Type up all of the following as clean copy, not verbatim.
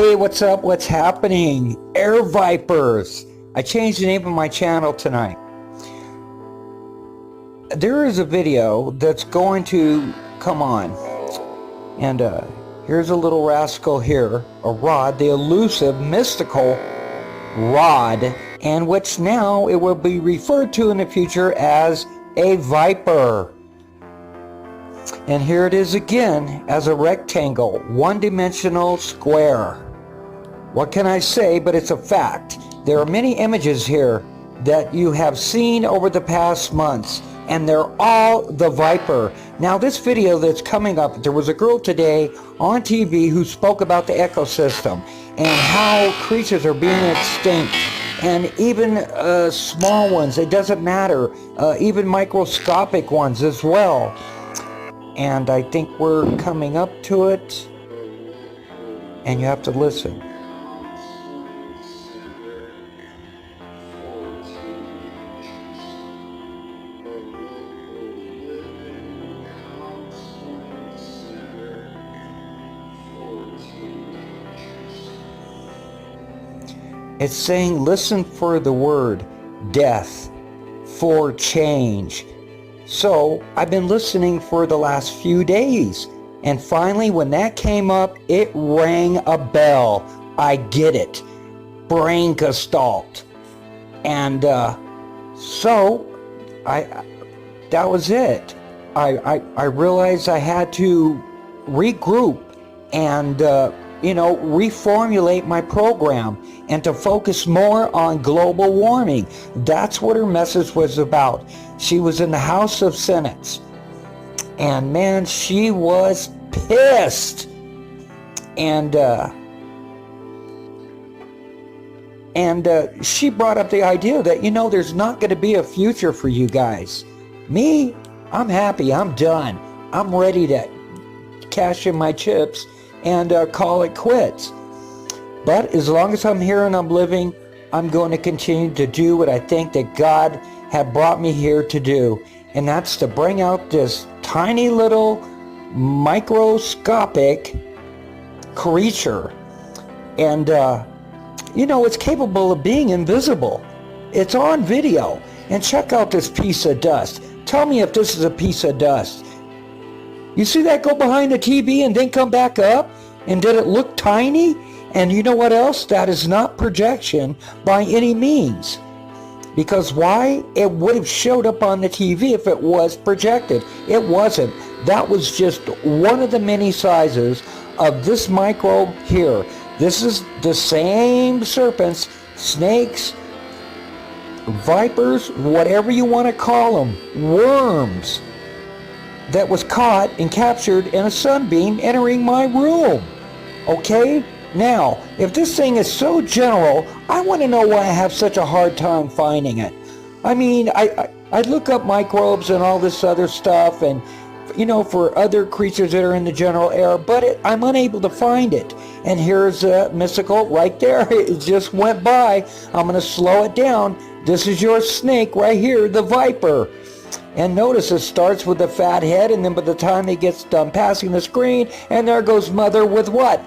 Hey, what's up? What's happening? Air Vipers. I changed the name of my channel tonight. There is a video that's going to come on. And here's a little rascal here. A rod, the elusive, mystical rod. And which now it will be referred to in the future as a viper. And here it is again as a rectangle, one-dimensional square. What can I say, but it's a fact. There are many images here that you have seen over the past months, and they're all the viper. Now this video that's coming up, there was a girl today on TV who spoke about the ecosystem and how creatures are being extinct. And even small ones, it doesn't matter, even microscopic ones as well. And I think we're coming up to it, and you have to listen. It's saying, listen for the word death, for change. So I've been listening for the last few days, and finally when that came up, it rang a bell. I get it. Brain gestalt. And so that was it. I realized I had to regroup and reformulate my program and to focus more on global warming. That's what her message was about. She was in the House of Senates, and man, she was pissed. And she brought up the idea that, there's not going to be a future for you guys. Me, I'm happy. I'm done. I'm ready to cash in my chips and call it quits. But as long as I'm here and I'm living, I'm going to continue to do what I think that God had brought me here to do, and that's to bring out this tiny little microscopic creature. And it's capable of being invisible. It's on video. And check out this piece of dust. Tell me if this is a piece of dust. You see that go behind the TV and then come back up? And did it look tiny? And you know what else? That is not projection by any means. Because why? It would have showed up on the TV if it was projected. It wasn't. That was just one of the many sizes of this microbe here. This is the same serpents, snakes, vipers, whatever you want to call them, worms, that was caught and captured in a sunbeam entering my room. Okay? Now, if this thing is so general, I want to know why I have such a hard time finding it. I mean, I look up microbes and all this other stuff, and for other creatures that are in the general air, but I'm unable to find it. And here's mystical right there. It just went by. I'm going to slow it down. This is your snake right here, the viper. And notice it starts with a fat head, and then by the time it gets done passing the screen, and there goes mother with what?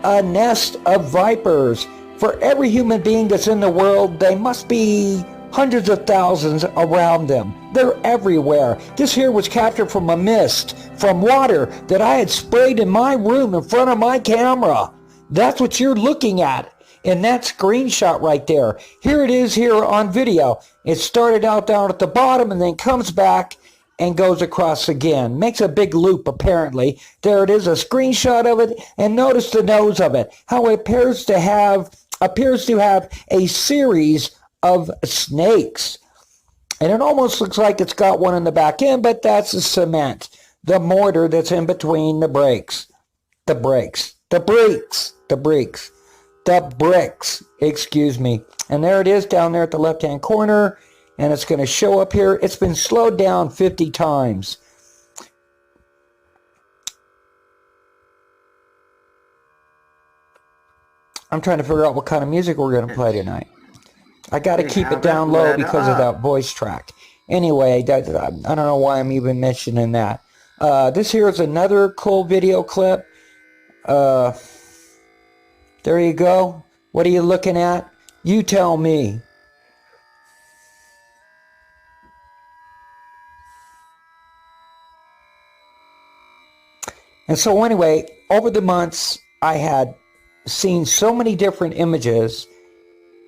A nest of vipers. For every human being that's in the world, they must be hundreds of thousands around them. They're everywhere. This here was captured from a mist, from water that I had sprayed in my room in front of my camera. That's what you're looking at in that screenshot right there. Here it is here on video. It started out down at the bottom and then comes back and goes across again. Makes a big loop apparently. There it is, a screenshot of it, and notice the nose of it. How it appears to have a series of snakes. And it almost looks like it's got one in the back end, but that's the cement, the mortar that's in between the bricks, excuse me. And there it is down there at the left-hand corner, and it's going to show up here. It's been slowed down 50 times. I'm trying to figure out what kind of music we're going to play tonight. I got to keep it down low because of that voice track. Anyway, I don't know why I'm even mentioning that. This here is another cool video clip. There you go. What are you looking at? You tell me. And so anyway, over the months, I had seen so many different images,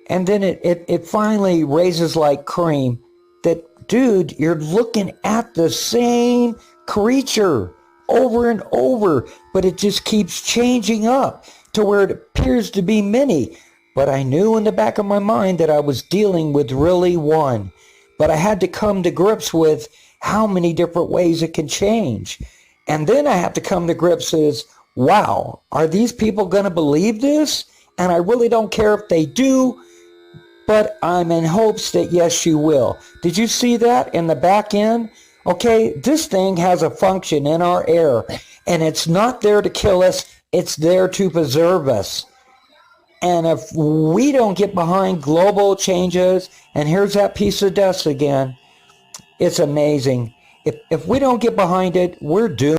and then it finally raises like cream that, dude, you're looking at the same creature over and over, but it just keeps changing up to where it appears to be many. But I knew in the back of my mind that I was dealing with really one. But I had to come to grips with how many different ways it can change. And then I have to come to grips with, wow, are these people going to believe this? And I really don't care if they do, but I'm in hopes that yes, you will. Did you see that in the back end? Okay, this thing has a function in our air, and it's not there to kill us, it's there to preserve us. And if we don't get behind global changes, and here's that piece of dust again, it's amazing. If we don't get behind it, we're doomed.